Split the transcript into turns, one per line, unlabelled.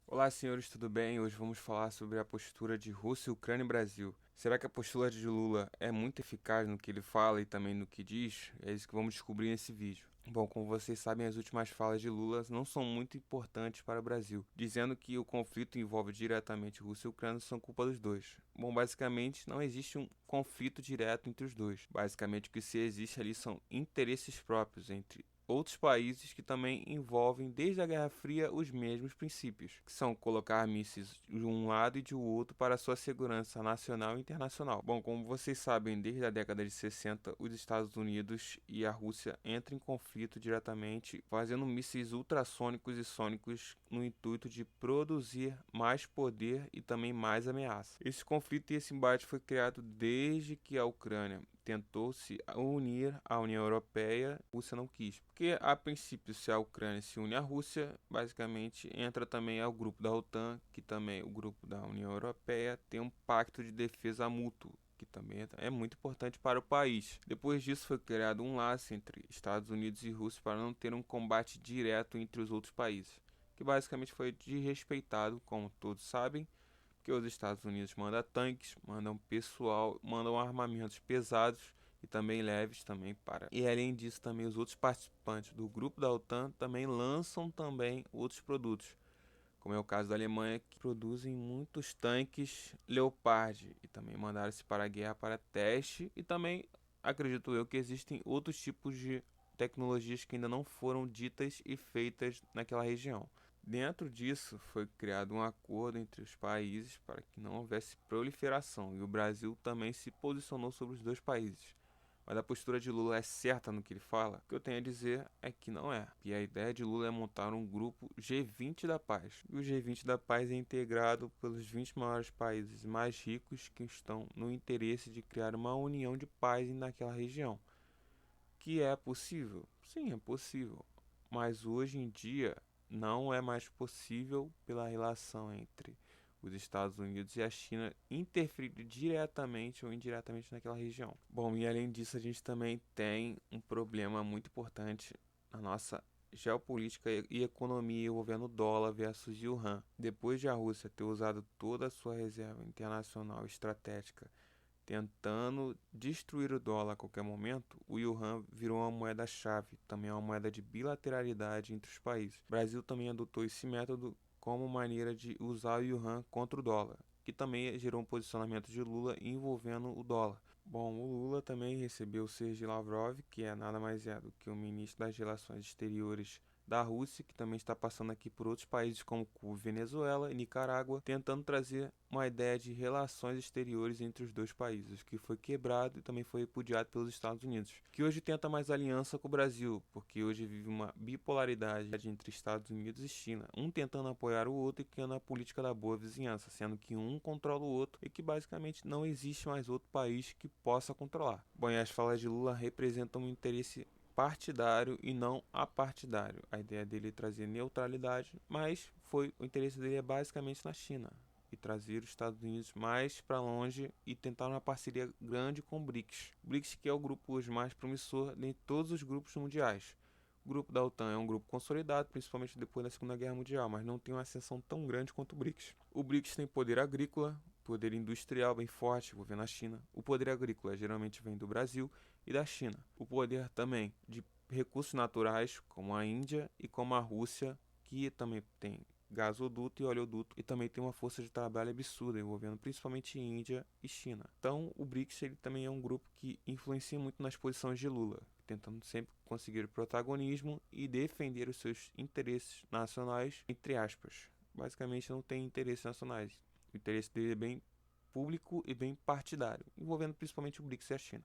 Olá, senhores, tudo bem? Hoje vamos falar sobre a postura de Rússia, Ucrânia e Brasil. Será que a postura de Lula é muito eficaz no que ele fala e também no que diz? É isso que vamos descobrir nesse vídeo. Bom, como vocês sabem, as últimas falas de Lula não são muito importantes para o Brasil, dizendo que o conflito envolve diretamente Rússia e Ucrânia são culpa dos dois. Bom, basicamente não existe um conflito direto entre os dois. Basicamente o que se existe ali são interesses próprios entre outros países que também envolvem desde a Guerra Fria os mesmos princípios, que são colocar mísseis de um lado e de outro para sua segurança nacional e internacional. Bom, como vocês sabem, desde a década de 60, os Estados Unidos e a Rússia entram em conflito diretamente, fazendo mísseis ultrassônicos e sônicos no intuito de produzir mais poder e também mais ameaça. Esse conflito e esse embate foi criado desde que a Ucrânia tentou se unir à União Europeia, a Rússia não quis. Porque, a princípio, se a Ucrânia se une à Rússia, basicamente entra também ao grupo da OTAN, que também o grupo da União Europeia tem um pacto de defesa mútuo, que também é muito importante para o país. Depois disso foi criado um laço entre Estados Unidos e Rússia para não ter um combate direto entre os outros países, que basicamente foi desrespeitado, como todos sabem, que os Estados Unidos mandam tanques, mandam pessoal, mandam armamentos pesados e também leves também para. E além disso também os outros participantes do grupo da OTAN também lançam também outros produtos, como é o caso da Alemanha, que produzem muitos tanques Leopard e também mandaram-se para a guerra para teste e também acredito eu que existem outros tipos de tecnologias que ainda não foram ditas e feitas naquela região. Dentro disso, foi criado um acordo entre os países para que não houvesse proliferação, e o Brasil também se posicionou sobre os dois países. Mas a postura de Lula é certa no que ele fala? O que eu tenho a dizer é que não é. E a ideia de Lula é montar um grupo G20 da Paz. E o G20 da Paz é integrado pelos 20 maiores países mais ricos que estão no interesse de criar uma união de paz naquela região. Que é possível? Sim, é possível. Mas hoje em dia não é mais possível pela relação entre os Estados Unidos e a China interferir diretamente ou indiretamente naquela região. Bom, e além disso, a gente também tem um problema muito importante na nossa geopolítica e economia envolvendo o dólar versus Yuan. Depois de a Rússia ter usado toda a sua reserva internacional estratégica tentando destruir o dólar a qualquer momento, o yuan virou uma moeda-chave, também é uma moeda de bilateralidade entre os países. O Brasil também adotou esse método como maneira de usar o yuan contra o dólar, que também gerou um posicionamento de Lula envolvendo o dólar. Bom, o Lula também recebeu o Sergei Lavrov, que é nada mais é do que o ministro das Relações Exteriores da Rússia, que também está passando aqui por outros países como Cuba, Venezuela e Nicarágua, tentando trazer uma ideia de relações exteriores entre os dois países, que foi quebrado e também foi repudiado pelos Estados Unidos, que hoje tenta mais aliança com o Brasil, porque hoje vive uma bipolaridade entre Estados Unidos e China, um tentando apoiar o outro e criando a política da boa vizinhança, sendo que um controla o outro e que basicamente não existe mais outro país que possa controlar. Bom, e as falas de Lula representam um interesse partidário e não apartidário. A ideia dele é trazer neutralidade, mas o interesse dele é basicamente na China e trazer os Estados Unidos mais para longe e tentar uma parceria grande com o BRICS. O BRICS que é o grupo hoje mais promissor de todos os grupos mundiais. O grupo da OTAN é um grupo consolidado, principalmente depois da Segunda Guerra Mundial, mas não tem uma ascensão tão grande quanto o BRICS. O BRICS tem poder agrícola, poder industrial bem forte, envolvendo a China. O poder agrícola geralmente vem do Brasil e da China. O poder também de recursos naturais, como a Índia e como a Rússia, que também tem gasoduto e oleoduto, e também tem uma força de trabalho absurda, envolvendo principalmente Índia e China. Então, o BRICS ele também é um grupo que influencia muito nas posições de Lula, tentando sempre conseguir protagonismo e defender os seus interesses nacionais, entre aspas. Basicamente, não tem interesses nacionais. O interesse dele é bem público e bem partidário, envolvendo principalmente o BRICS e a China.